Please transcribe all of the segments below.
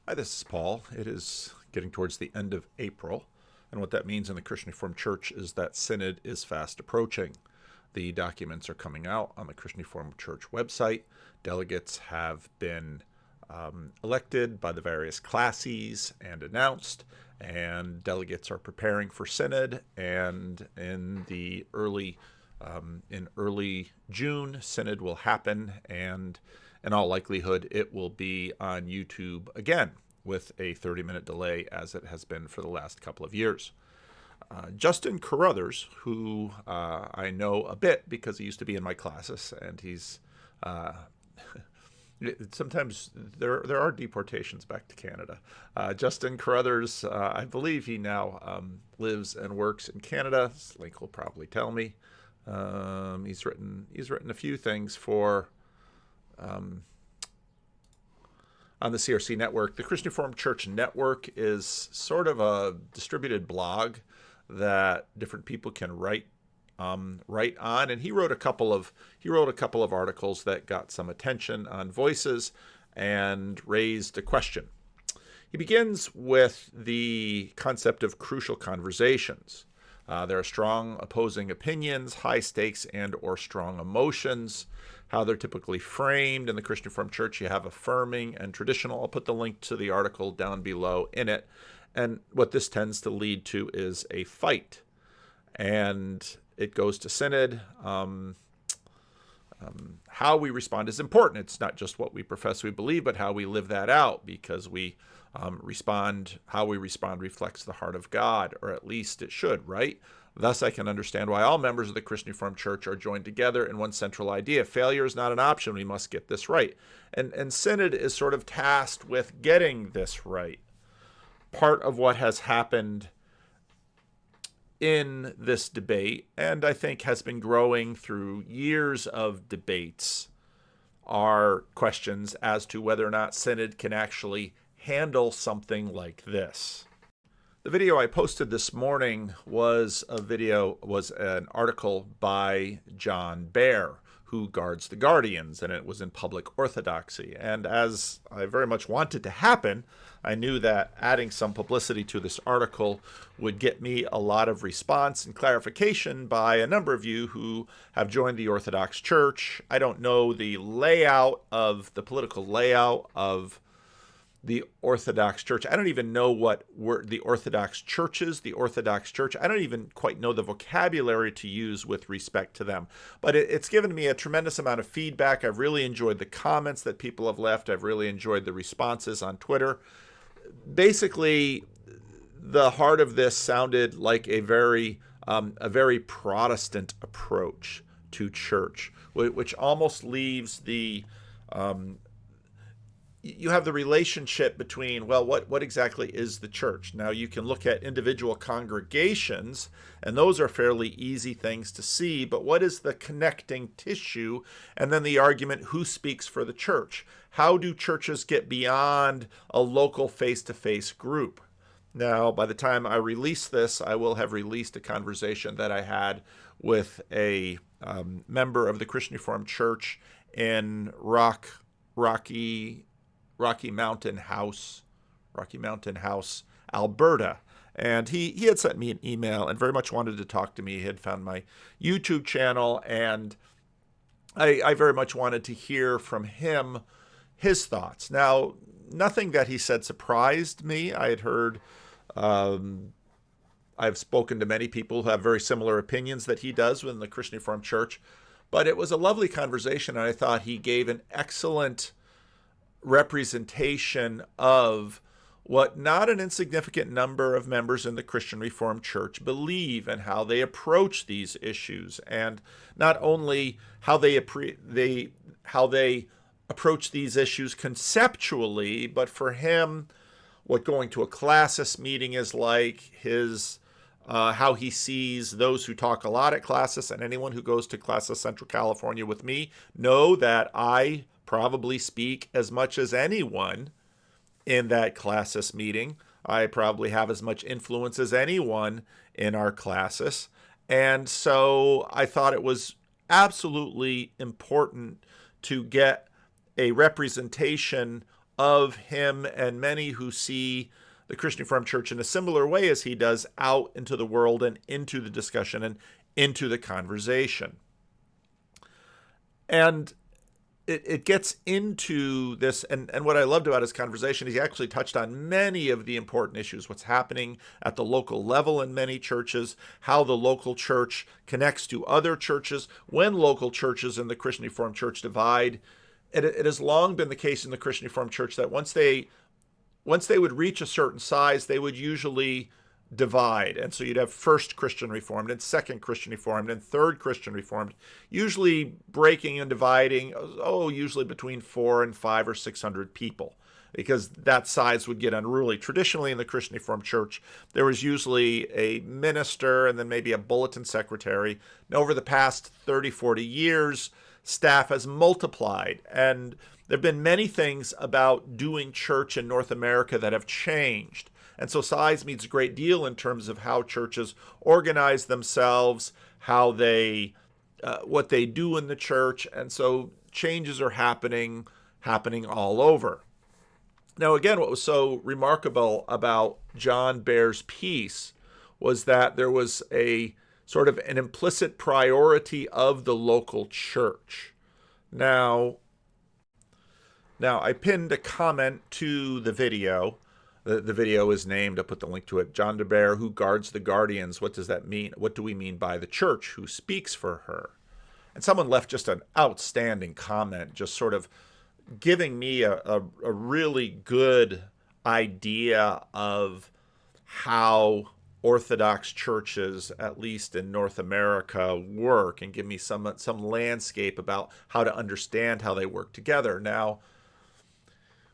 Hi, this is Paul. It is getting towards the end of April, and what that means in the Christian Reformed Church is that Synod is fast approaching. The documents are coming out on the Christian Reformed Church website. Delegates have been elected by the various classes and announced, and delegates are preparing for Synod, and in early June, Synod will happen, and in all likelihood, it will be on YouTube again with a 30-minute delay as it has been for the last couple of years. Justin Carruthers, who I know a bit because he used to be in my classes, and he's sometimes there are deportations back to Canada. Justin Carruthers, I believe he now lives and works in Canada. Link will probably tell me. He's written a few things for on the CRC network. The Christian Reformed Church network is sort of a distributed blog that different people can write on, and he wrote a couple of articles that got some attention on Voices and raised a question. He begins with the concept of crucial conversations. There are strong opposing opinions, high stakes, and or strong emotions. How they're typically framed in the Christian Reformed Church, you have affirming and traditional. I'll put the link to the article down below in it. And what this tends to lead to is a fight. And it goes to Synod. How we respond is important. It's not just what we profess we believe, but how we live that out, because how we respond reflects the heart of God, or at least it should, right? Thus, I can understand why all members of the Christian Reformed Church are joined together in one central idea. Failure is not an option. We must get this right. And Synod is sort of tasked with getting this right. Part of what has happened in this debate, and I think has been growing through years of debates, are questions as to whether or not Synod can actually handle something like this. The video I posted this morning was an article by John Baer, who guards the Guardians, and it was in Public Orthodoxy. And as I very much wanted to happen, I knew that adding some publicity to this article would get me a lot of response and clarification by a number of you who have joined the Orthodox Church. I don't know the political layout of the Orthodox Church. I don't even know what the Orthodox Church is. The Orthodox Church, I don't even quite know the vocabulary to use with respect to them. But it's given me a tremendous amount of feedback. I've really enjoyed the comments that people have left. I've really enjoyed the responses on Twitter. Basically, the heart of this sounded like a very Protestant approach to church, which almost leaves you have the relationship between, well, what exactly is the church? Now, you can look at individual congregations, and those are fairly easy things to see, but what is the connecting tissue? And then the argument, who speaks for the church? How do churches get beyond a local face-to-face group? Now, by the time I release this, I will have released a conversation that I had with a member of the Christian Reformed Church in Rocky Mountain House, Alberta. And he had sent me an email and very much wanted to talk to me. He had found my YouTube channel, and I very much wanted to hear from him his thoughts. Now, nothing that he said surprised me. I had heard, I've spoken to many people who have very similar opinions that he does within the Christian Reformed Church, but it was a lovely conversation, and I thought he gave an excellent representation of what not an insignificant number of members in the Christian Reformed Church believe and how they approach these issues, and not only how they approach these issues conceptually, but for him, what going to a classis meeting is like, how he sees those who talk a lot at classis, and anyone who goes to Classis Central California with me know that I probably speak as much as anyone in that classis meeting. I probably have as much influence as anyone in our classis. And so I thought it was absolutely important to get a representation of him and many who see the Christian Reformed Church in a similar way as he does out into the world and into the discussion and into the conversation. And it gets into this, and what I loved about his conversation is he actually touched on many of the important issues, what's happening at the local level in many churches, how the local church connects to other churches, when local churches and the Christian Reformed Church divide. It has long been the case in the Christian Reformed Church that once they would reach a certain size, they would usually divide. And so you'd have first Christian Reformed and second Christian Reformed and third Christian Reformed, usually breaking and dividing, usually between 400 and 500 or 600 people, because that size would get unruly. Traditionally in the Christian Reformed Church, there was usually a minister and then maybe a bulletin secretary. And over the past 30, 40 years, staff has multiplied, and there have been many things about doing church in North America that have changed. And so size means a great deal in terms of how churches organize themselves, how they, what they do in the church. And so changes are happening all over. Now, again, what was so remarkable about John Bear's piece was that there was a sort of an implicit priority of the local church. Now I pinned a comment to the video. The video is named, I'll put the link to it, John Bear, Who Guards the Guardians? What does that mean? What do we mean by the church? Who speaks for her? And someone left just an outstanding comment, just sort of giving me a really good idea of how Orthodox churches, at least in North America, work, and give me some landscape about how to understand how they work together. Now,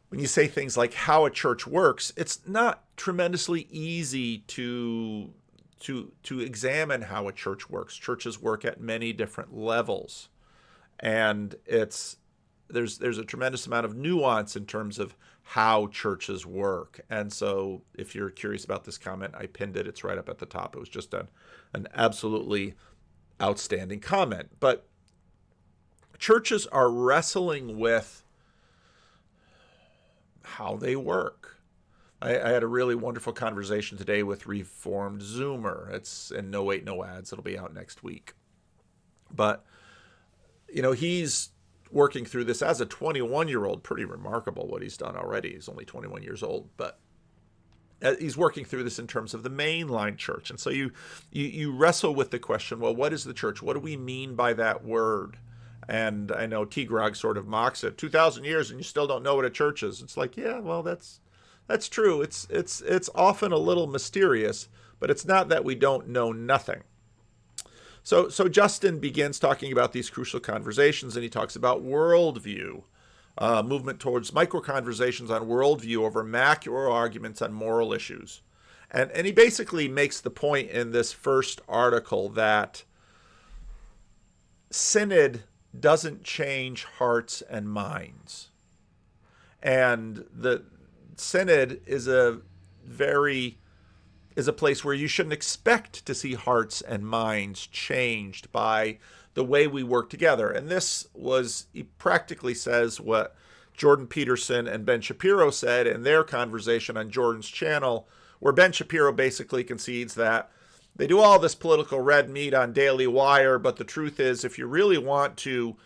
when you say things like how a church works, it's not tremendously easy to examine how a church works. Churches work at many different levels, and there's a tremendous amount of nuance in terms of how churches work. And so if you're curious about this comment, I pinned it. It's right up at the top. It was just an absolutely outstanding comment. But churches are wrestling with how they work. I had a really wonderful conversation today with Reformed Zoomer. It's in No Wait, No Ads. It'll be out next week. But, he's working through this as a 21-year-old. Pretty remarkable what he's done already. He's only 21 years old, but he's working through this in terms of the mainline church. And so you wrestle with the question, well, what is the church? What do we mean by that word? And I know T. Grog sort of mocks it. 2,000 years and you still don't know what a church is. It's like, yeah, well, that's true. It's often a little mysterious, but it's not that we don't know nothing. So Justin begins talking about these crucial conversations, and he talks about worldview, movement towards micro-conversations on worldview over macro arguments on moral issues. And he basically makes the point in this first article that Synod doesn't change hearts and minds. And the Synod is a place where you shouldn't expect to see hearts and minds changed by the way we work together. And he practically says what Jordan Peterson and Ben Shapiro said in their conversation on Jordan's channel, where Ben Shapiro basically concedes that they do all this political red meat on Daily Wire, but the truth is, if you really want to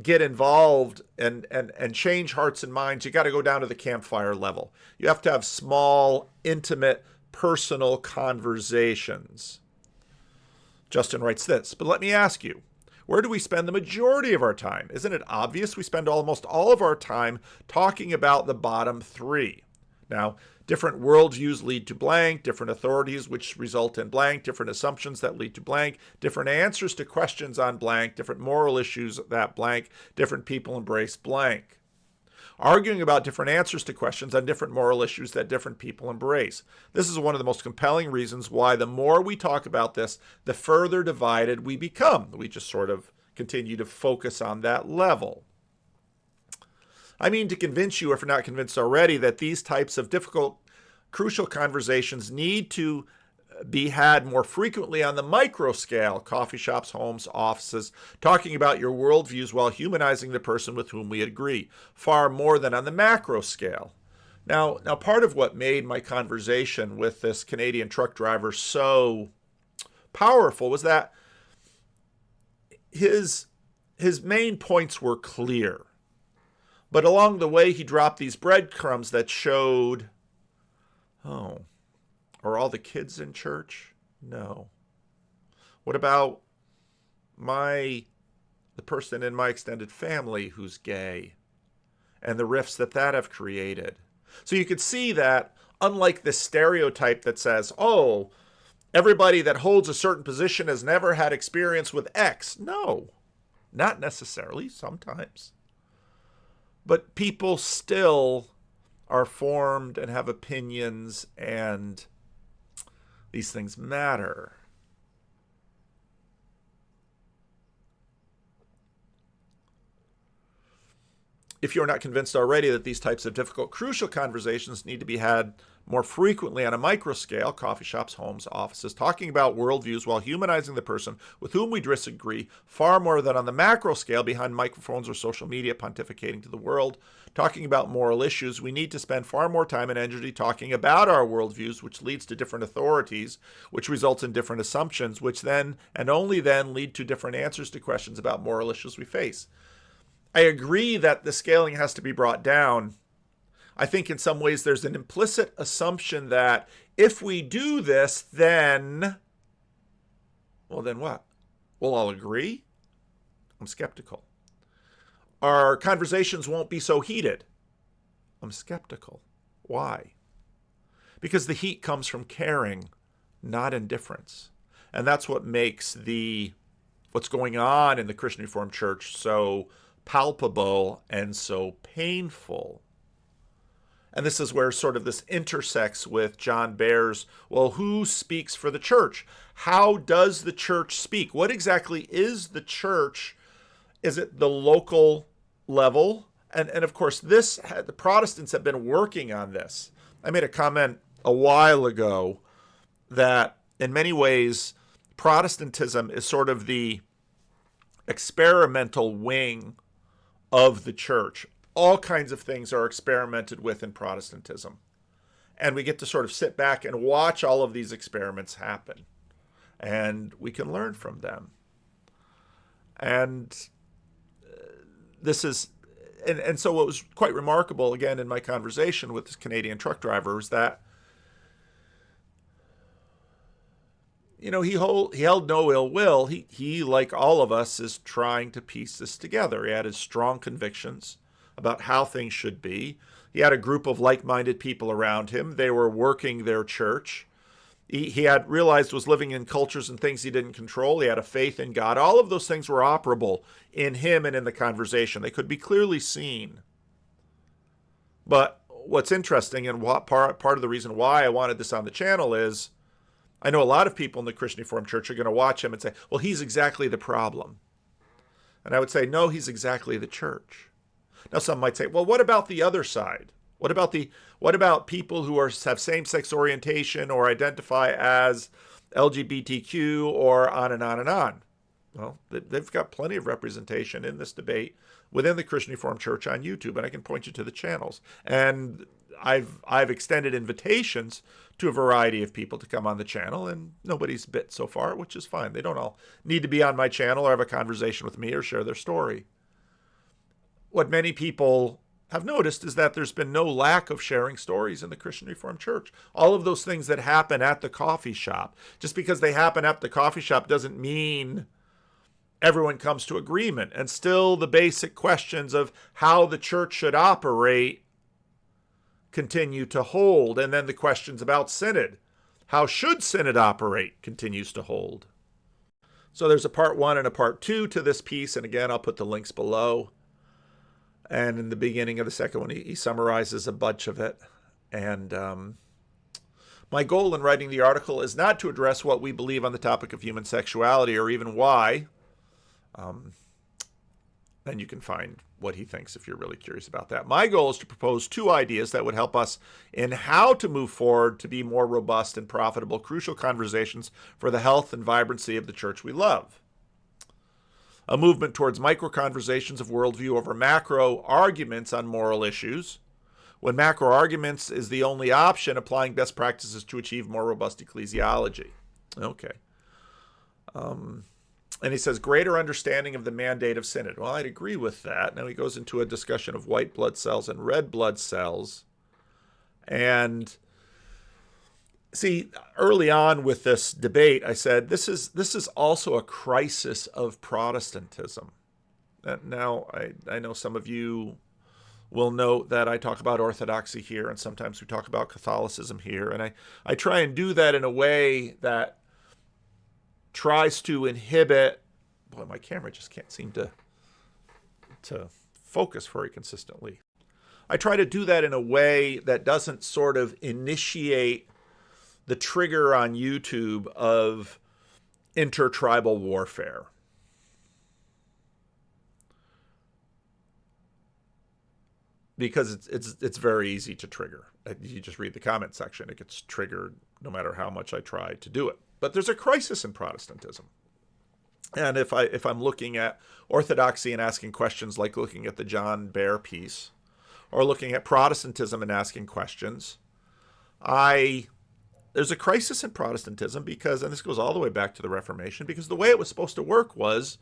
get involved and change hearts and minds, you got to go down to the campfire level. You have to have small, intimate, personal conversations. Justin writes this, but let me ask you, where do we spend the majority of our time? Isn't it obvious we spend almost all of our time talking about the bottom three? Now, different worldviews lead to blank, different authorities which result in blank, different assumptions that lead to blank, different answers to questions on blank, different moral issues that blank, different people embrace blank. Arguing about different answers to questions on different moral issues that different people embrace. This is one of the most compelling reasons why the more we talk about this, the further divided we become. We just sort of continue to focus on that level. I mean to convince you, if you're not convinced already, that these types of difficult, crucial conversations need to be had more frequently on the micro scale, coffee shops, homes, offices, talking about your worldviews while humanizing the person with whom we agree, far more than on the macro scale. Now, part of what made my conversation with this Canadian truck driver so powerful was that his main points were clear. But along the way, he dropped these breadcrumbs that showed, oh, are all the kids in church? No. What about the person in my extended family who's gay and the rifts that have created? So you could see that, unlike this stereotype that says, oh, everybody that holds a certain position has never had experience with X. No, not necessarily, sometimes. But people still are formed and have opinions, and these things matter. If you're not convinced already that these types of difficult, crucial conversations need to be had more frequently on a micro scale, coffee shops, homes, offices, talking about worldviews while humanizing the person with whom we disagree, far more than on the macro scale behind microphones or social media pontificating to the world, talking about moral issues, we need to spend far more time and energy talking about our worldviews, which leads to different authorities, which results in different assumptions, which then and only then lead to different answers to questions about moral issues we face. I agree that the scaling has to be brought down. I think in some ways there's an implicit assumption that if we do this, then what? We'll all agree? I'm skeptical. Our conversations won't be so heated. I'm skeptical. Why? Because the heat comes from caring, not indifference. And that's what makes what's going on in the Christian Reformed Church so palpable and so painful. And this is where sort of this intersects with John Baer's, well, who speaks for the church? How does the church speak? What exactly is the church? Is it the local level? And of course, the Protestants have been working on this. I made a comment a while ago that in many ways, Protestantism is sort of the experimental wing of the church. All kinds of things are experimented with in Protestantism. And we get to sort of sit back and watch all of these experiments happen. And we can learn from them. And this is, and so what was quite remarkable, again, in my conversation with this Canadian truck driver was that, he held no ill will. He, like all of us, is trying to piece this together. He had his strong convictions about how things should be. He had a group of like-minded people around him. They were working their church. He had realized was living in cultures and things he didn't control. He had a faith in God. All of those things were operable in him and in the conversation. They could be clearly seen. But what's interesting, and what part of the reason why I wanted this on the channel is, I know a lot of people in the Christian Reformed Church are going to watch him and say, well, he's exactly the problem. And I would say, no, he's exactly the church. Now, some might say, well, what about the other side? What about people who have same-sex orientation or identify as LGBTQ or on and on and on? Well, they've got plenty of representation in this debate within the Christian Reformed Church on YouTube, and I can point you to the channels. And I've extended invitations to a variety of people to come on the channel, and nobody's bit so far, which is fine. They don't all need to be on my channel or have a conversation with me or share their story. What many people have noticed is that there's been no lack of sharing stories in the Christian Reformed Church. All of those things that happen at the coffee shop, just because they happen at the coffee shop doesn't mean everyone comes to agreement. And still the basic questions of how the church should operate continue to hold. And then the questions about synod. How should synod operate continues to hold. So there's a part 1 and a part 2 to this piece. And again, I'll put the links below. And in the beginning of the second one, he summarizes a bunch of it. And my goal in writing the article is not to address what we believe on the topic of human sexuality or even why. And you can find what he thinks if you're really curious about that. My goal is to propose 2 ideas that would help us in how to move forward to be more robust and profitable, crucial conversations for the health and vibrancy of the church we love. A movement towards micro-conversations of worldview over macro arguments on moral issues. When macro arguments is the only option, applying best practices to achieve more robust ecclesiology. Okay. And he says, greater understanding of the mandate of synod. Well, I'd agree with that. Now he goes into a discussion of white blood cells and red blood cells. And see, early on with this debate, I said, this is also a crisis of Protestantism. Now, I know some of you will note that I talk about orthodoxy here, and sometimes we talk about Catholicism here. And I try and do that in a way that tries to inhibit, boy, my camera just can't seem to focus very consistently. I try to do that in a way that doesn't sort of initiate the trigger on YouTube of intertribal warfare. Because it's very easy to trigger. You just read the comment section. It gets triggered no matter how much I try to do it. But there's a crisis in Protestantism. And if I'm looking at orthodoxy and asking questions like looking at the John Bear piece, or looking at Protestantism and asking questions, there's a crisis in Protestantism because, and this goes all the way back to the Reformation, because the way it was supposed to work was,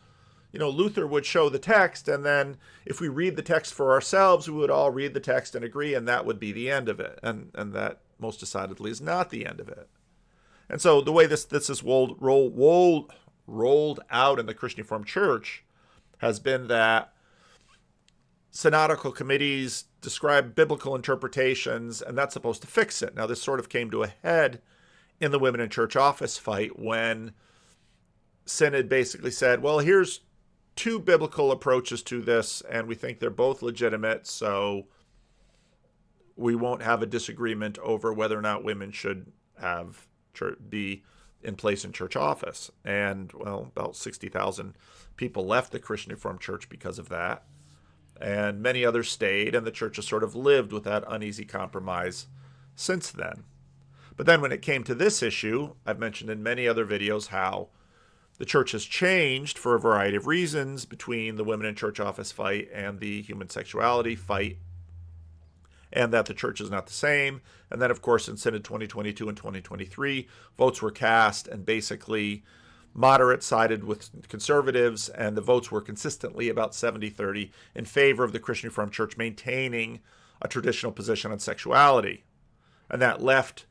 Luther would show the text, and then if we read the text for ourselves, we would all read the text and agree, and that would be the end of it. And that most decidedly is not the end of it. And so the way this is rolled out in the Christian Reformed Church has been that synodical committees describe biblical interpretations, and that's supposed to fix it. Now, this sort of came to a head in the Women in Church office fight when Synod basically said, well, here's 2 biblical approaches to this, and we think they're both legitimate, so we won't have a disagreement over whether or not women should be in place in church office. And, well, about 60,000 people left the Christian Reformed Church because of that. And many others stayed, and the church has sort of lived with that uneasy compromise since then. But then when it came to this issue, I've mentioned in many other videos how the church has changed for a variety of reasons between the Women in Church office fight and the human sexuality fight, and that the church is not the same. And then, of course, in Synod 2022 and 2023, votes were cast, and basically moderates sided with conservatives, and the votes were consistently about 70-30 in favor of the Christian Reformed Church maintaining a traditional position on sexuality. And that left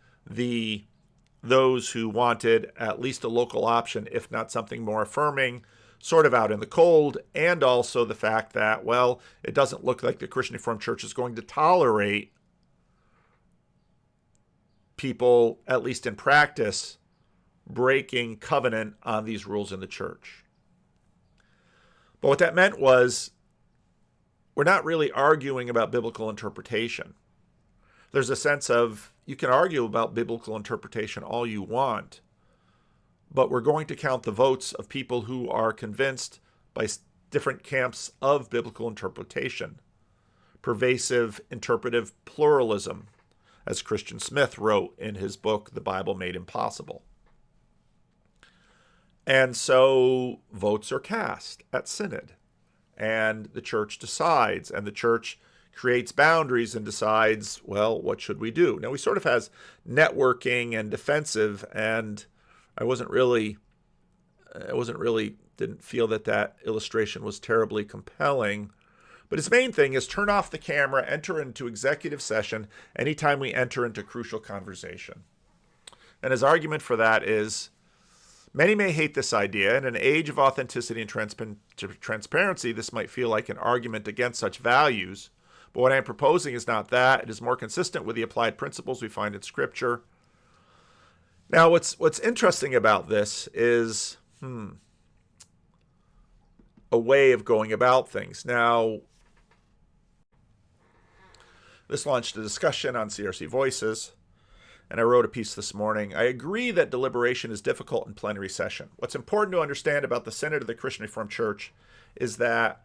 those who wanted at least a local option, if not something more affirming, sort of out in the cold, and also the fact that, well, it doesn't look like the Christian Reformed Church is going to tolerate people, at least in practice, breaking covenant on these rules in the church. But what that meant was we're not really arguing about biblical interpretation. There's a sense of you can argue about biblical interpretation all you want, but we're going to count the votes of people who are convinced by different camps of biblical interpretation. Pervasive interpretive pluralism, as Christian Smith wrote in his book, The Bible Made Impossible. And so votes are cast at Synod, and the church decides, and the church creates boundaries and decides, well, what should we do? Now, we sort of has networking and defensive, and I didn't feel that illustration was terribly compelling. But his main thing is turn off the camera, enter into executive session anytime we enter into crucial conversation. And his argument for that is, many may hate this idea. In an age of authenticity and transparency, this might feel like an argument against such values. But what I'm proposing is not that. It is more consistent with the applied principles we find in Scripture. Now, what's interesting about this is a way of going about things. Now, this launched a discussion on CRC Voices, and I wrote a piece this morning. I agree that deliberation is difficult in plenary session. What's important to understand about the Synod of the Christian Reformed Church is that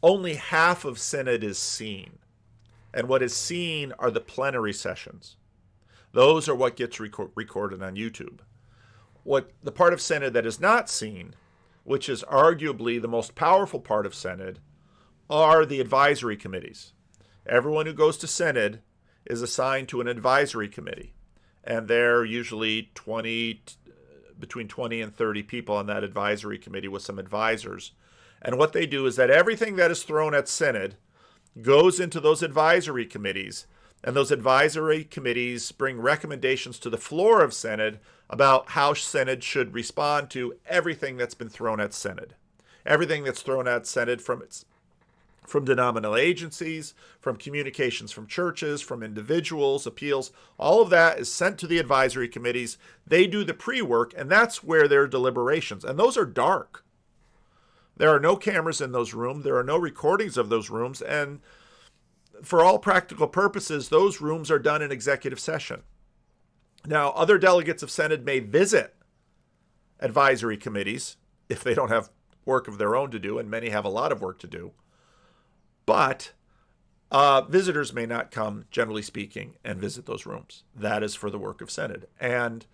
only half of Synod is seen. And what is seen are the plenary sessions. Those are what gets recorded on YouTube. What the part of Synod that is not seen, which is arguably the most powerful part of Synod, are the advisory committees. Everyone who goes to Synod is assigned to an advisory committee. And they're usually between 20 and 30 people on that advisory committee with some advisors. And what they do is that everything that is thrown at Synod goes into those advisory committees. And those advisory committees bring recommendations to the floor of Synod about how Synod should respond to everything that's been thrown at Synod. Everything that's thrown at Synod from denominational agencies, from communications from churches, from individuals, appeals, all of that is sent to the advisory committees. They do the pre-work, and that's where their deliberations. And those are dark. There are no cameras in those rooms. There are no recordings of those rooms. And for all practical purposes, those rooms are done in executive session. Now, other delegates of Synod may visit advisory committees if they don't have work of their own to do, and many have a lot of work to do. But visitors may not come, generally speaking, and visit those rooms. That is for the work of Synod. And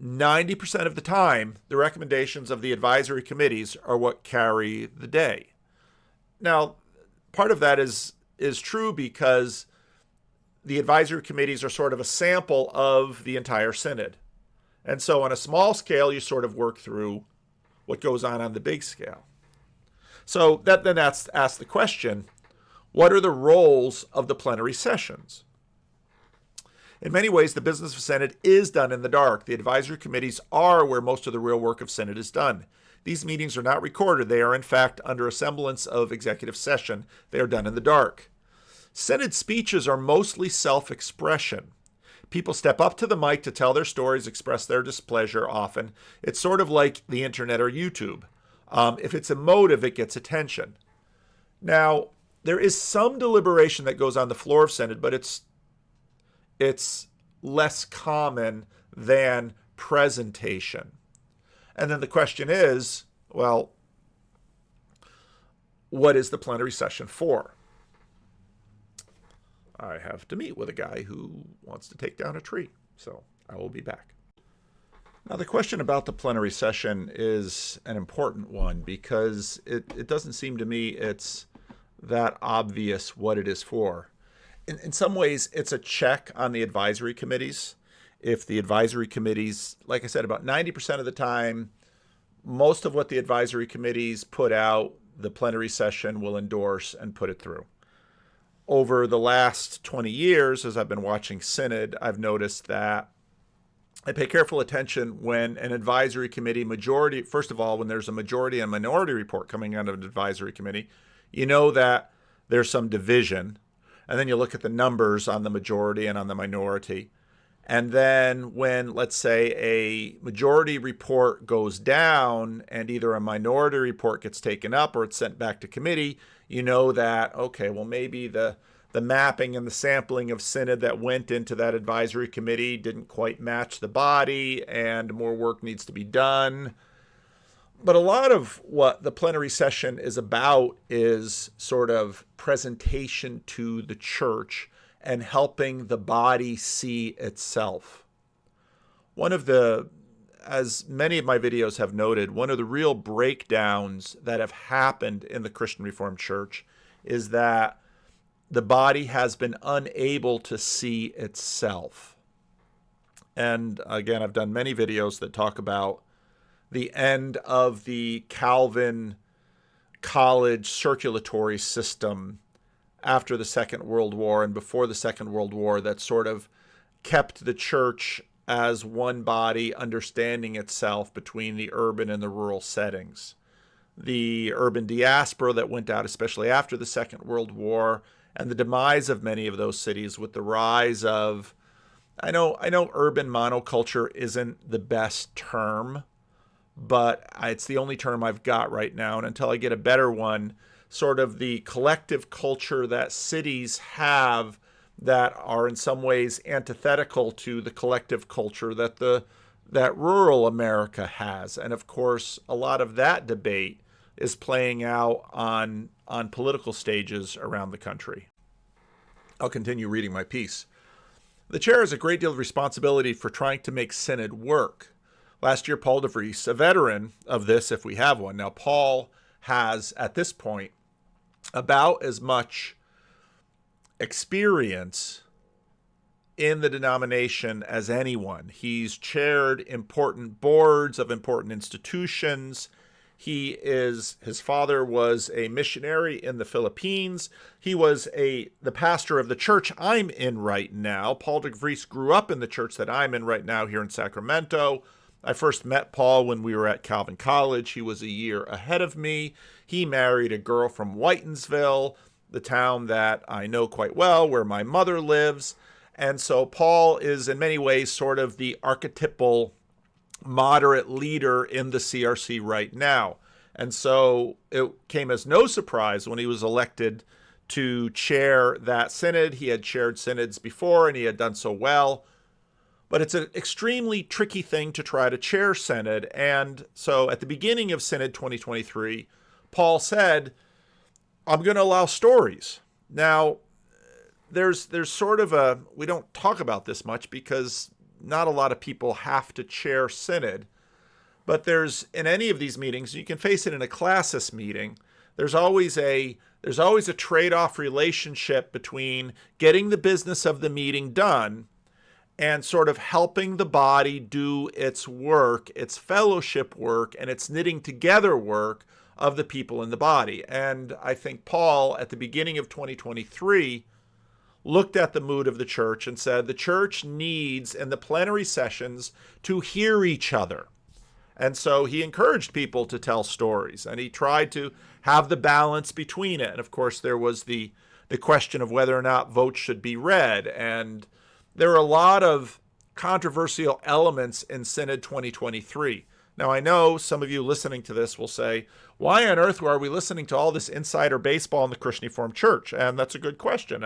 90% of the time, the recommendations of the advisory committees are what carry the day. Now, part of that is true because the advisory committees are sort of a sample of the entire Synod. And so on a small scale, you sort of work through what goes on the big scale. So that then asks the question, what are the roles of the plenary sessions? In many ways, the business of Synod is done in the dark. The advisory committees are where most of the real work of Synod is done. These meetings are not recorded. They are, in fact, under a semblance of executive session. They are done in the dark. Synod speeches are mostly self-expression. People step up to the mic to tell their stories, express their displeasure often. It's sort of like the internet or YouTube. If it's emotive, it gets attention. Now, there is some deliberation that goes on the floor of Synod, but it's less common than presentation. And then the question is, well, what is the plenary session for? I have to meet with a guy who wants to take down a tree, so I will be back. Now, the question about the plenary session is an important one because it doesn't seem to me it's that obvious what it is for. In some ways, it's a check on the advisory committees. If the advisory committees, like I said, about 90% of the time, most of what the advisory committees put out, the plenary session will endorse and put it through. Over the last 20 years, as I've been watching Synod, I've noticed that I pay careful attention when an advisory committee majority, first of all, when there's a majority and minority report coming out of an advisory committee, you know that there's some division. And then you look at the numbers on the majority and on the minority. And then when, let's say, a majority report goes down and either a minority report gets taken up or it's sent back to committee, you know that, okay, well, maybe the mapping and the sampling of Synod that went into that advisory committee didn't quite match the body and more work needs to be done. But a lot of what the plenary session is about is sort of presentation to the church and helping the body see itself. One of the, as many of my videos have noted, one of the real breakdowns that have happened in the Christian Reformed Church is that the body has been unable to see itself. And again, I've done many videos that talk about the end of the Calvin college circulatory system after the Second World War and before the Second World War that sort of kept the church as one body understanding itself between the urban and the rural settings. The urban diaspora that went out, especially after the Second World War, and the demise of many of those cities with the rise of, I know urban monoculture isn't the best term, but it's the only term I've got right now. And until I get a better one, sort of the collective culture that cities have that are in some ways antithetical to the collective culture that rural America has. And of course, a lot of that debate is playing out on political stages around the country. I'll continue reading my piece. The chair has a great deal of responsibility for trying to make synod work. Last year, Paul DeVries, a veteran of this, if we have one. Now, Paul has, at this point, about as much experience in the denomination as anyone. He's chaired important boards of important institutions. His father was a missionary in the Philippines. He was the pastor of the church I'm in right now. Paul DeVries grew up in the church that I'm in right now here in Sacramento. I first met Paul when we were at Calvin College. He was a year ahead of me. He married a girl from Whitensville, the town that I know quite well, where my mother lives. And so Paul is in many ways sort of the archetypal moderate leader in the CRC right now. And so it came as no surprise when he was elected to chair that synod. He had chaired synods before and he had done so well. But it's an extremely tricky thing to try to chair synod. And so at the beginning of Synod 2023, Paul said, I'm going to allow stories. Now, there's sort of we don't talk about this much because not a lot of people have to chair synod, but there's, in any of these meetings, you can face it in a classis meeting, there's always a trade-off relationship between getting the business of the meeting done and sort of helping the body do its work, its fellowship work, and its knitting together work of the people in the body. And I think Paul, at the beginning of 2023, looked at the mood of the church and said the church needs, in the plenary sessions, to hear each other. And so he encouraged people to tell stories, and he tried to have the balance between it. And of course, there was the question of whether or not votes should be read. And there are a lot of controversial elements in Synod 2023. Now, I know some of you listening to this will say, why on earth are we listening to all this insider baseball in the Christian Reformed Church? And that's a good question.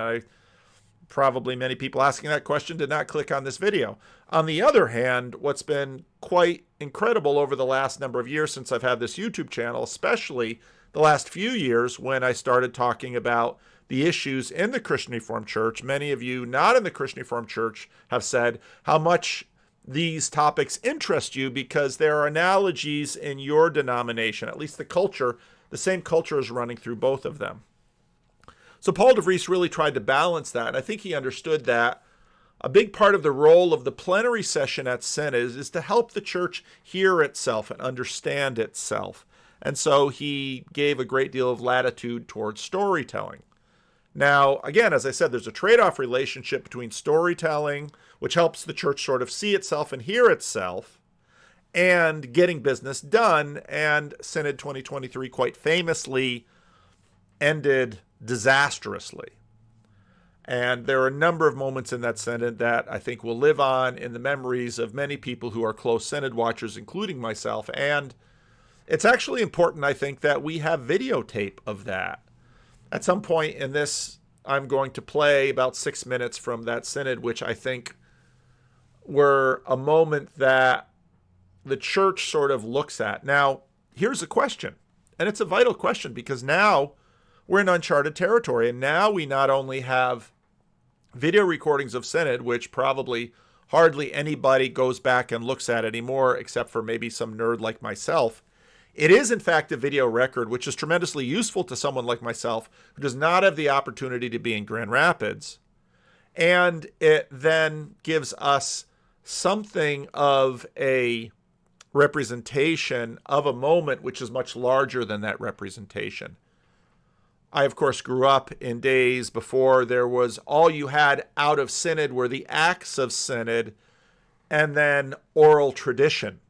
Probably many people asking that question did not click on this video. On the other hand, what's been quite incredible over the last number of years since I've had this YouTube channel, especially the last few years when I started talking about the issues in the Christian Reformed Church, many of you not in the Christian Reformed Church have said how much these topics interest you because there are analogies in your denomination, at least the same culture is running through both of them. So Paul DeVries really tried to balance that, and I think he understood that a big part of the role of the plenary session at Synod is to help the church hear itself and understand itself. And so he gave a great deal of latitude towards storytelling. Now, again, as I said, there's a trade-off relationship between storytelling, which helps the church sort of see itself and hear itself, and getting business done. And Synod 2023 quite famously ended disastrously. And there are a number of moments in that synod that I think will live on in the memories of many people who are close synod watchers, including myself. And it's actually important, I think, that we have videotape of that. At some point in this, I'm going to play about 6 minutes from that synod, which I think were a moment that the church sort of looks at. Now, here's a question, and it's a vital question because now we're in uncharted territory, and now we not only have video recordings of synod, which probably hardly anybody goes back and looks at anymore, except for maybe some nerd like myself. It is, in fact, a video record, which is tremendously useful to someone like myself who does not have the opportunity to be in Grand Rapids. And it then gives us something of a representation of a moment which is much larger than that representation. I, of course, grew up in days before there was all you had out of synod were the acts of synod and then oral tradition,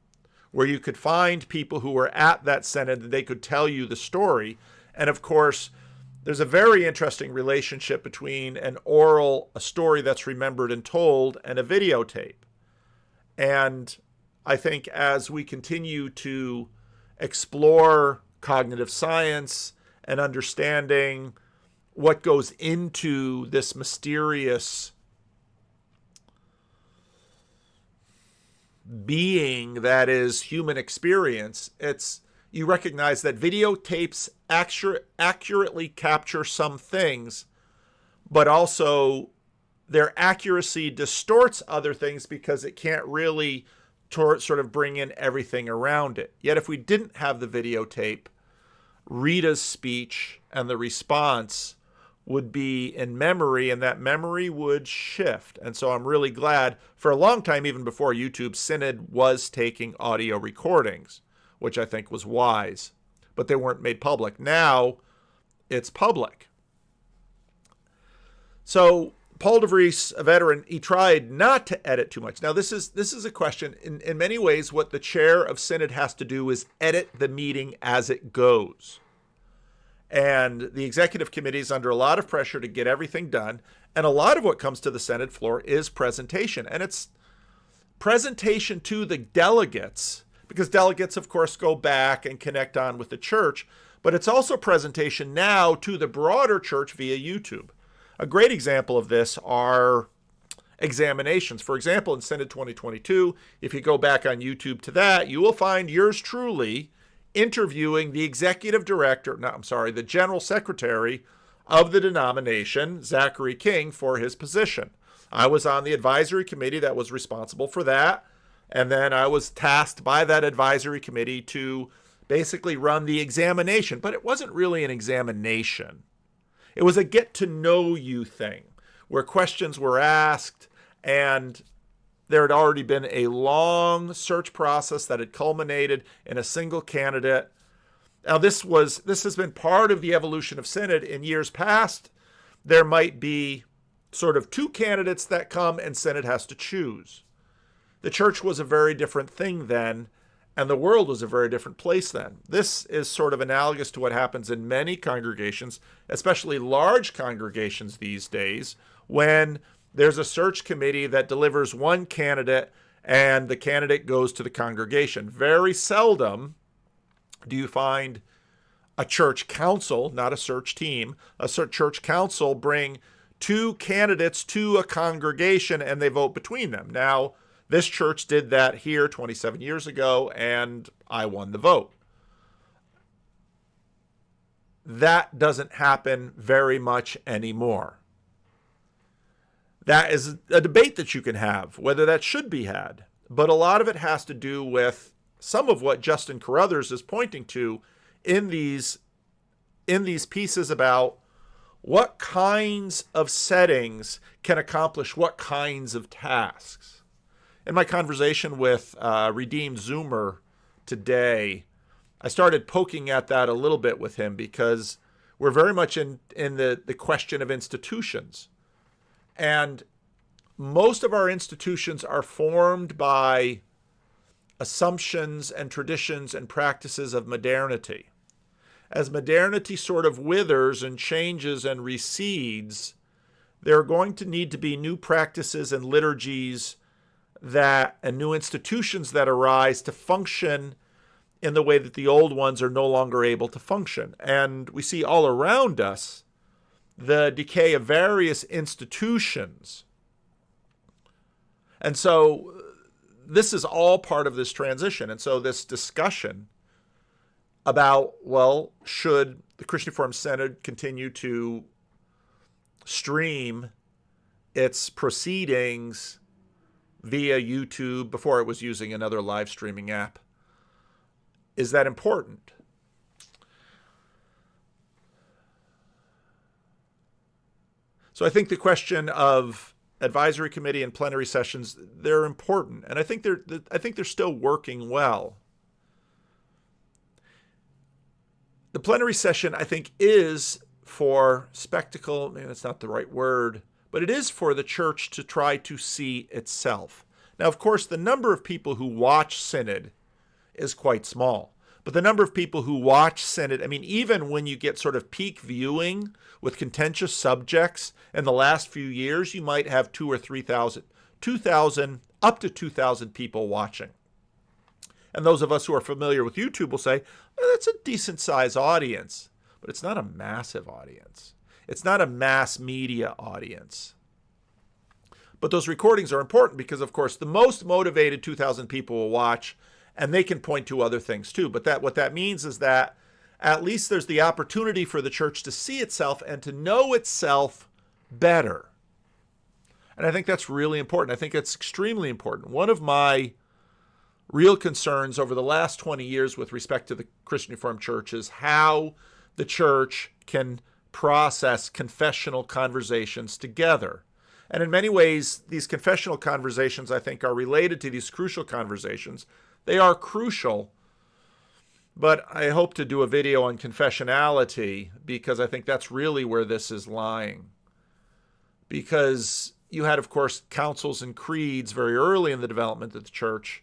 where you could find people who were at that synod and they could tell you the story. And of course, there's a very interesting relationship between a story that's remembered and told, and a videotape. And I think as we continue to explore cognitive science and understanding what goes into this mysterious being that is human experience, it's you recognize that videotapes accurately capture some things, but also their accuracy distorts other things because it can't really sort of bring in everything around it. Yet if we didn't have the videotape, Rita's speech and the response would be in memory, and that memory would shift. And so I'm really glad, for a long time, even before YouTube, Synod was taking audio recordings, which I think was wise, but they weren't made public. Now it's public. So Paul DeVries, a veteran, he tried not to edit too much. Now this is a question. In many ways, what the chair of Synod has to do is edit the meeting as it goes. And the executive committee is under a lot of pressure to get everything done. And a lot of what comes to the Synod floor is presentation. And it's presentation to the delegates, because delegates, of course, go back and connect on with the church. But it's also presentation now to the broader church via YouTube. A great example of this are examinations. For example, in Synod 2022, if you go back on YouTube to that, you will find yours truly interviewing the the general secretary of the denomination, Zachary King, for his position. I was on the advisory committee that was responsible for that, and then I was tasked by that advisory committee to basically run the examination, but it wasn't really an examination. It was a get-to-know-you thing, where questions were asked, and there had already been a long search process that had culminated in a single candidate. Now, this has been part of the evolution of Synod. In years past, there might be sort of two candidates that come, and Synod has to choose. The church was a very different thing then, and the world was a very different place then. This is sort of analogous to what happens in many congregations, especially large congregations these days, when there's a search committee that delivers one candidate and the candidate goes to the congregation. Very seldom do you find a church council, not a search team, a church council bring two candidates to a congregation and they vote between them. Now, this church did that here 27 years ago, and I won the vote. That doesn't happen very much anymore. That is a debate that you can have, whether that should be had. But a lot of it has to do with some of what Justin Carruthers is pointing to in these pieces about what kinds of settings can accomplish what kinds of tasks. In my conversation with Redeemed Zoomer today, I started poking at that a little bit with him because we're very much in the question of institutions. And most of our institutions are formed by assumptions and traditions and practices of modernity. As modernity sort of withers and changes and recedes, there are going to need to be new practices and liturgies and new institutions that arise to function in the way that the old ones are no longer able to function. And we see all around us the decay of various institutions. And so this is all part of this transition. And so this discussion about, well, should the Christian Reformed Synod continue to stream its proceedings via YouTube before it was using another live streaming app? Is that important? So I think the question of advisory committee and plenary sessions, they're important, and I think they're still working well. The plenary session, I think, is for spectacle. Maybe that's not the right word, but it is for the church to try to see itself. Now, of course, the number of people who watch Synod is quite small. But the number of people who watch Synod, I mean, even when you get sort of peak viewing with contentious subjects in the last few years, you might have 2,000 or 3,000, up to 2,000 people watching. And those of us who are familiar with YouTube will say, well, that's a decent size audience, but it's not a massive audience. It's not a mass media audience. But those recordings are important because, of course, the most motivated 2,000 people will watch, And they can point to other things too. But what that means is that at least there's the opportunity for the church to see itself and to know itself better. And I think that's really important. I think it's extremely important. One of my real concerns over the last 20 years with respect to the Christian Reformed Church is how the church can process confessional conversations together. And in many ways, these confessional conversations, I think, are related to these crucial conversations. They are crucial, but I hope to do a video on confessionality because I think that's really where this is lying. Because you had, of course, councils and creeds very early in the development of the church.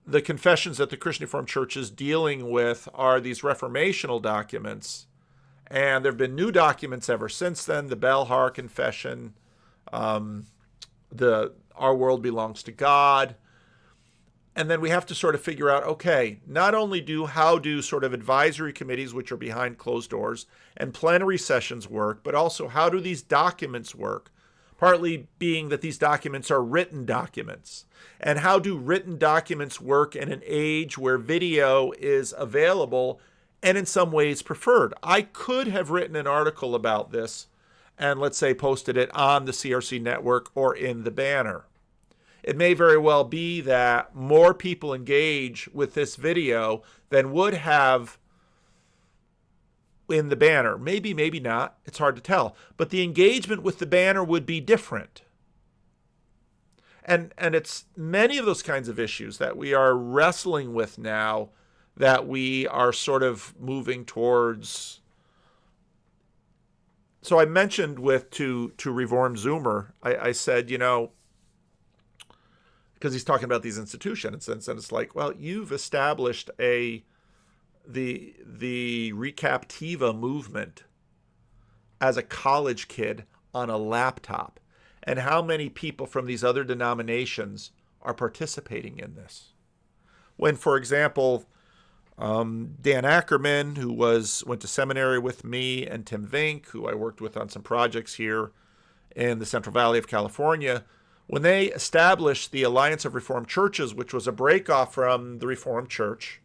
The confessions that the Christian Reformed Church is dealing with are these reformational documents, and there have been new documents ever since then, the Belhar Confession, the Our World Belongs to God. And then we have to sort of figure out, okay, not only how do sort of advisory committees, which are behind closed doors, and plenary sessions work, but also how do these documents work? Partly being that these documents are written documents. And how do written documents work in an age where video is available and in some ways preferred? I could have written an article about this and, let's say, posted it on the CRC network or in the banner. It may very well be that more people engage with this video than would have in the banner. Maybe, maybe not. It's hard to tell. But the engagement with the banner would be different. And it's many of those kinds of issues that we are wrestling with now that we are sort of moving towards. So I mentioned to Reform Zoomer, I said, because he's talking about these institutions, and it's like, well, you've established the Recaptiva movement as a college kid on a laptop. And how many people from these other denominations are participating in this? When, for example, Dan Ackerman, who went to seminary with me, and Tim Vink, who I worked with on some projects here in the Central Valley of California, when they established the Alliance of Reformed Churches, which was a breakoff from the Reformed Church,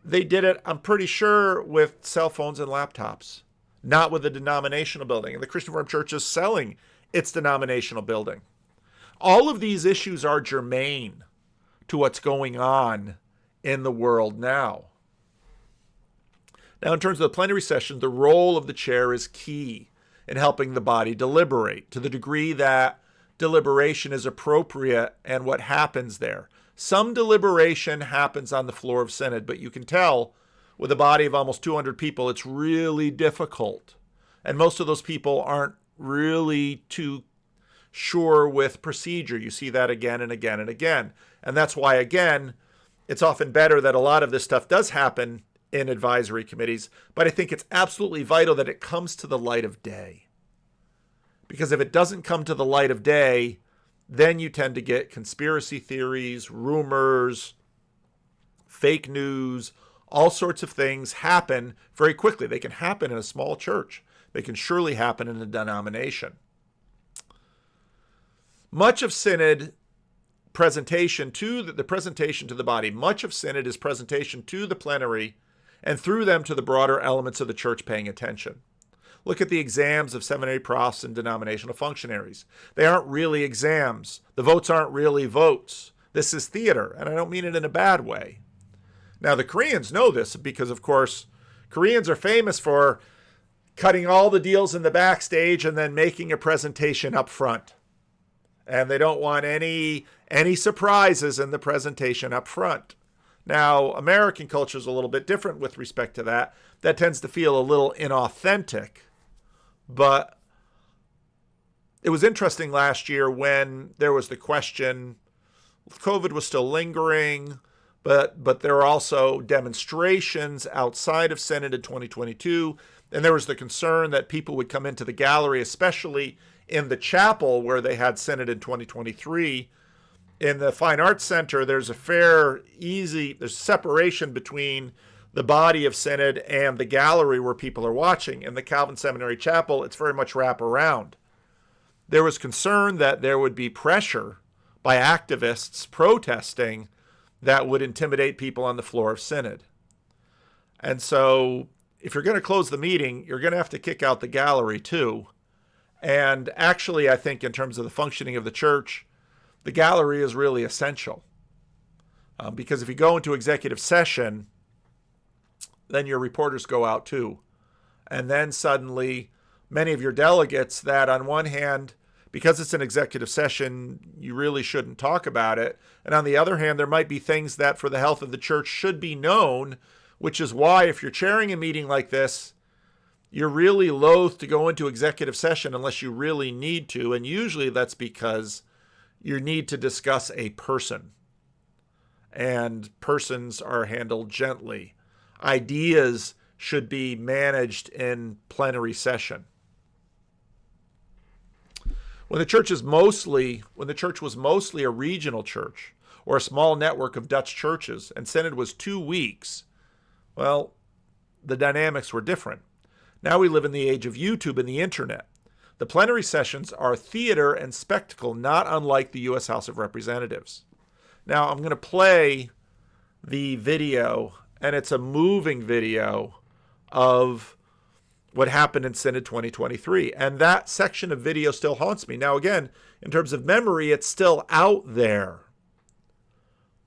they did it, I'm pretty sure, with cell phones and laptops, not with a denominational building. And the Christian Reformed Church is selling its denominational building. All of these issues are germane to what's going on in the world now. Now, in terms of the plenary session, the role of the chair is key in helping the body deliberate to the degree that deliberation is appropriate and what happens there. Some deliberation happens on the floor of Synod, but you can tell with a body of almost 200 people, it's really difficult. And most of those people aren't really too sure with procedure. You see that again and again and again. And that's why, again, it's often better that a lot of this stuff does happen in advisory committees, but I think it's absolutely vital that it comes to the light of day. Because if it doesn't come to the light of day, then you tend to get conspiracy theories, rumors, fake news, all sorts of things happen very quickly. They can happen in a small church. They can surely happen in a denomination. Much of Synod presentation to the presentation to the body, much of Synod is presentation to the plenary and through them to the broader elements of the church paying attention. Look at the exams of seminary profs and denominational functionaries. They aren't really exams. The votes aren't really votes. This is theater, and I don't mean it in a bad way. Now, the Koreans know this because, of course, Koreans are famous for cutting all the deals in the backstage and then making a presentation up front. And they don't want any surprises in the presentation up front. Now, American culture is a little bit different with respect to that. That tends to feel a little inauthentic. But it was interesting last year when there was the question, COVID was still lingering, but there were also demonstrations outside of Synod in 2022. And there was the concern that people would come into the gallery, especially in the chapel where they had Synod in 2023. In the Fine Arts Center, there's there's separation between the body of Synod and the gallery where people are watching. In the Calvin Seminary Chapel, it's very much wraparound. There was concern that there would be pressure by activists protesting that would intimidate people on the floor of Synod. And so if you're going to close the meeting, you're going to have to kick out the gallery too. And actually, I think in terms of the functioning of the church, the gallery is really essential. Because if you go into executive session, then your reporters go out too. And then suddenly, many of your delegates that on one hand, because it's an executive session, you really shouldn't talk about it. And on the other hand, there might be things that for the health of the church should be known, which is why if you're chairing a meeting like this, you're really loath to go into executive session unless you really need to. And usually that's because you need to discuss a person. And persons are handled gently. Ideas should be managed in plenary session. When the church was mostly a regional church or a small network of Dutch churches and Synod was 2 weeks, well, the dynamics were different. Now we live in the age of YouTube and the internet. The plenary sessions are theater and spectacle, not unlike the U.S. House of Representatives. Now I'm going to play the video, and it's a moving video of what happened in Synod 2023. And that section of video still haunts me. Now, again, in terms of memory, it's still out there.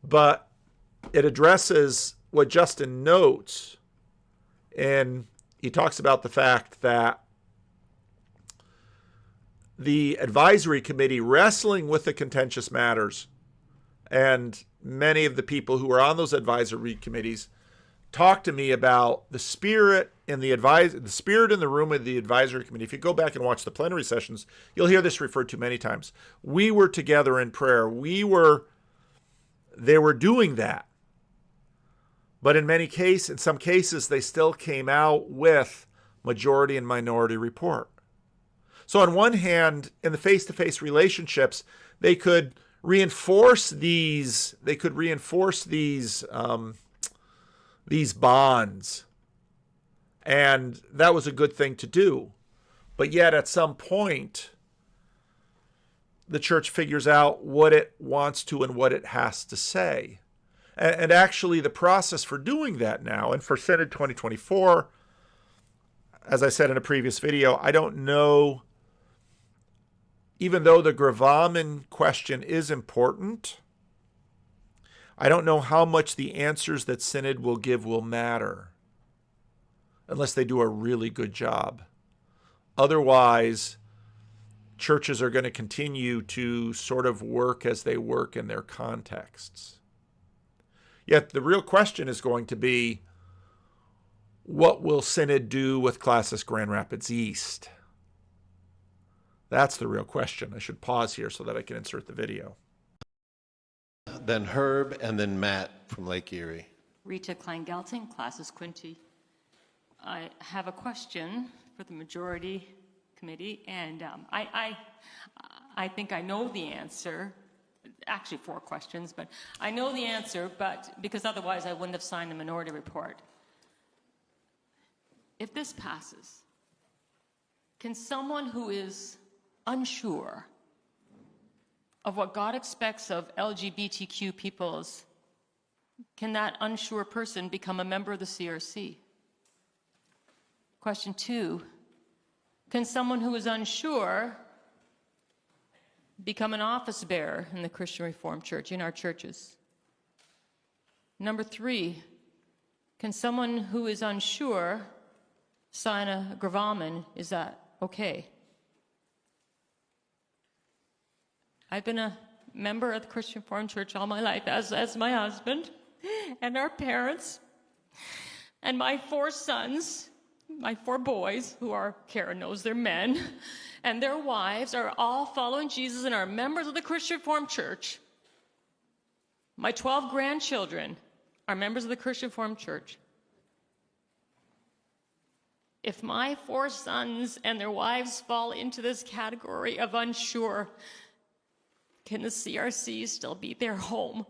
But it addresses what Justin notes. And he talks about the fact that the advisory committee wrestling with the contentious matters, and many of the people who are on those advisory committees talk to me about the spirit in the room of the advisory committee. If you go back and watch the plenary sessions, you'll hear this referred to many times. We were together in prayer. They were doing that. But in some cases, they still came out with majority and minority report. So on one hand, in the face-to-face relationships, they could reinforce these bonds. And that was a good thing to do. But yet at some point, the church figures out what it wants to and what it has to say. And actually the process for doing that now, and for Synod 2024, as I said in a previous video, I don't know, even though the gravamen question is important, I don't know how much the answers that Synod will give will matter unless they do a really good job. Otherwise, churches are going to continue to sort of work as they work in their contexts. Yet the real question is going to be, what will Synod do with Classis Grand Rapids East? That's the real question. I should pause here so that I can insert the video. Then Herb, and then Matt from Lake Erie. Rita Klein-Gelting, Classis Quinty. I have a question for the majority committee, and I think I know the answer. Actually, 4 questions, but I know the answer, but because otherwise I wouldn't have signed the minority report. If this passes, can someone who is unsure of what God expects of LGBTQ peoples, can that unsure person become a member of the CRC? Question 2, can someone who is unsure become an office bearer in the Christian Reformed Church, in our churches? Number 3, can someone who is unsure sign a gravamen? Is that okay? I've been a member of the Christian Reformed Church all my life, as my husband and our parents and my 4 sons, my 4 boys, who are, Karen knows they're men, and their wives are all following Jesus and are members of the Christian Reformed Church. My 12 grandchildren are members of the Christian Reformed Church. If my 4 sons and their wives fall into this category of unsure, can the CRC still be their home?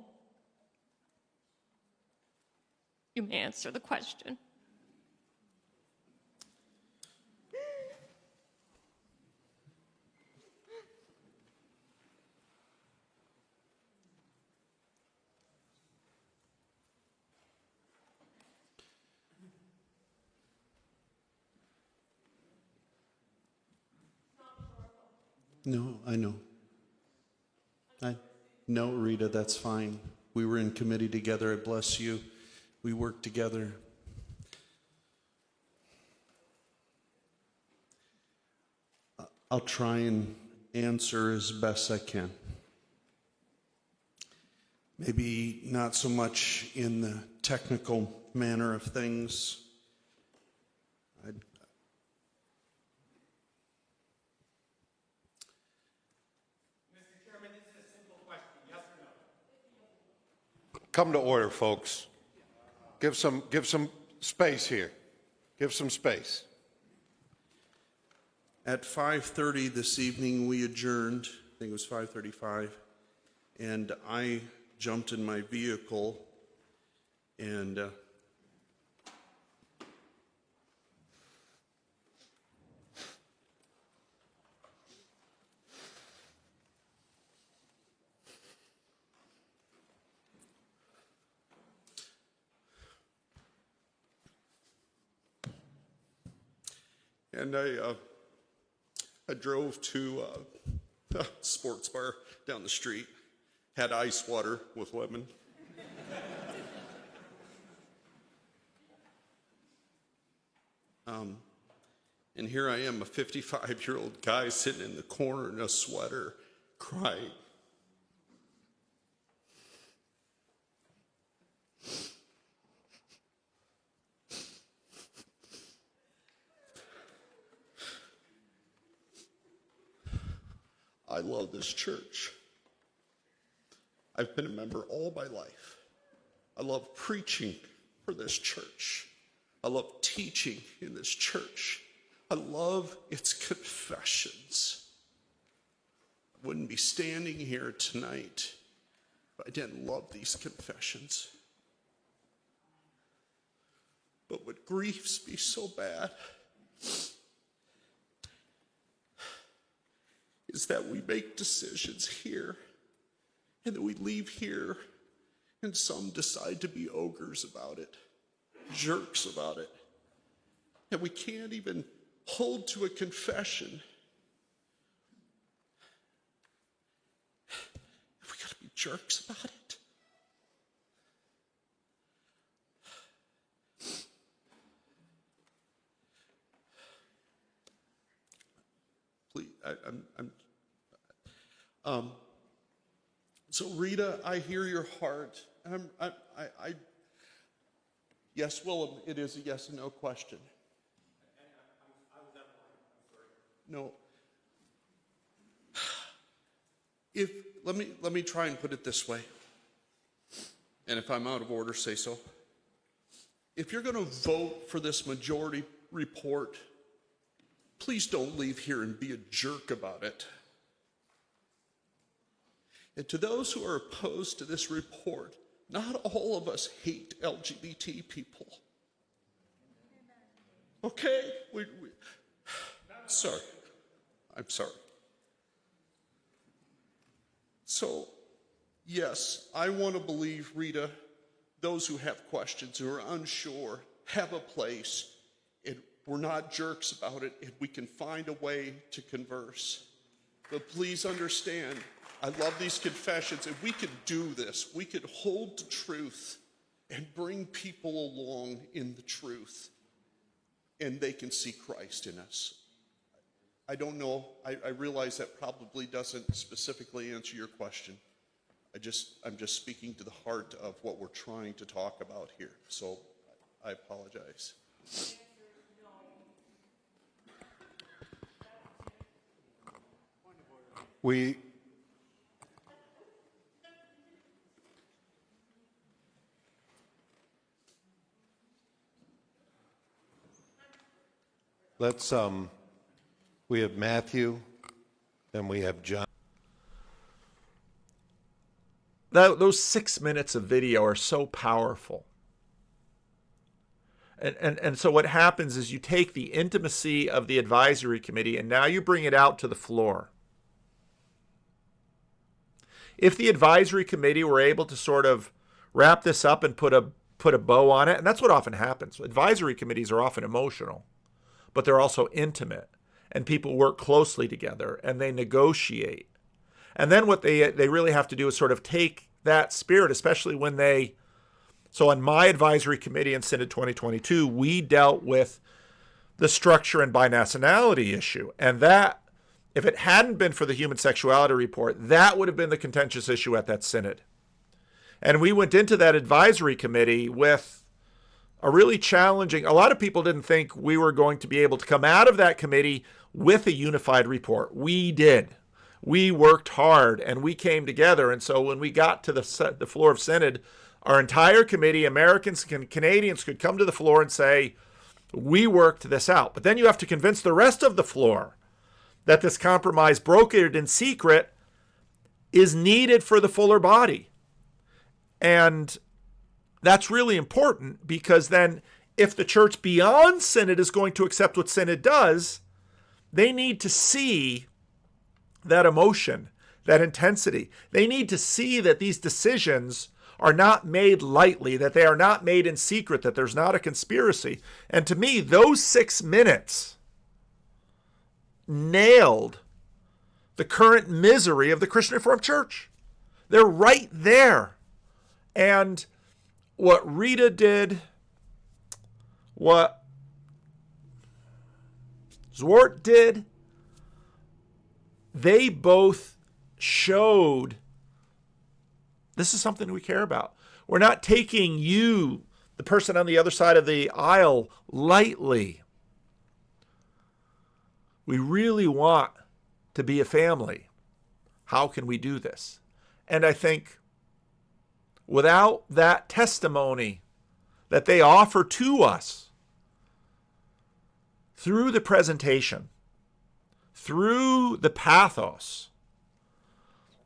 You may answer the question. No, I know. No, Rita, that's fine. We were in committee together. I bless you. We worked together. I'll try and answer as best I can. Maybe not so much in the technical manner of things. Come to order, folks. Give some space here. Give some space. At 5:30 this evening, we adjourned. I think it was 5:35. And I jumped in my vehicle and I drove to a sports bar down the street, had ice water with lemon. And here I am, a 55-year-old guy sitting in the corner in a sweater, crying. I love this church. I've been a member all my life. I love preaching for this church. I love teaching in this church. I love its confessions. I wouldn't be standing here tonight if I didn't love these confessions. But what griefs me so bad is that we make decisions here and that we leave here and some decide to be ogres about it, jerks about it. And we can't even hold to a confession. We gotta be jerks about it. Please, so Rita, I hear your heart. Yes, Willem, it is a yes and no question. No. Let me try and put it this way. And if I'm out of order, say so. If you're going to vote for this majority report, please don't leave here and be a jerk about it. And to those who are opposed to this report, not all of us hate LGBT people. Okay? Sorry. I'm sorry. So, yes, I want to believe, Rita, those who have questions, who are unsure, have a place, and we're not jerks about it, and we can find a way to converse. But please understand, I love these confessions, and we could do this. We could hold the truth and bring people along in the truth, and they can see Christ in us. I don't know, I realize that probably doesn't specifically answer your question. I'm just speaking to the heart of what we're trying to talk about here, so I apologize. We have Matthew, then we have John. Those 6 minutes of video are so powerful. And so what happens is you take the intimacy of the advisory committee and now you bring it out to the floor. If the advisory committee were able to sort of wrap this up and put a bow on it, and that's what often happens. Advisory committees are often emotional, but they're also intimate. and people work closely together and they negotiate. And then what they really have to do is sort of take that spirit, especially when so on my advisory committee in Synod 2022, we dealt with the structure and binationality issue. And that, if it hadn't been for the human sexuality report, that would have been the contentious issue at that synod. And we went into that advisory committee with a really challenging, a lot of people didn't think we were going to be able to come out of that committee with a unified report. We did. We worked hard and we came together. And so when we got to the floor of Synod, our entire committee, Americans and Canadians, could come to the floor and say, we worked this out. But then you have to convince the rest of the floor that this compromise brokered in secret is needed for the fuller body. And that's really important, because then if the church beyond Synod is going to accept what Synod does, they need to see that emotion, that intensity. They need to see that these decisions are not made lightly, that they are not made in secret, that there's not a conspiracy. And to me, those 6 minutes nailed the current misery of the Christian Reformed Church. They're right there. And what Rita did, what Zwart did, they both showed this is something we care about. We're not taking you, the person on the other side of the aisle, lightly. We really want to be a family. How can we do this? And I think without that testimony that they offer to us through the presentation, through the pathos,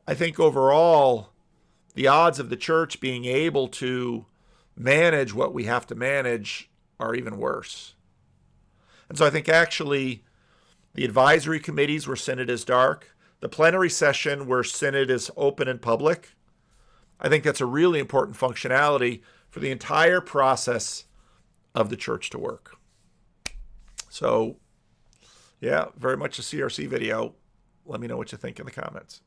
I think overall the odds of the church being able to manage what we have to manage are even worse. And so I think actually the advisory committees where Synod is dark, the plenary session where Synod is open and public, I think that's a really important functionality for the entire process of the church to work. So, yeah, very much a CRC video. Let me know what you think in the comments.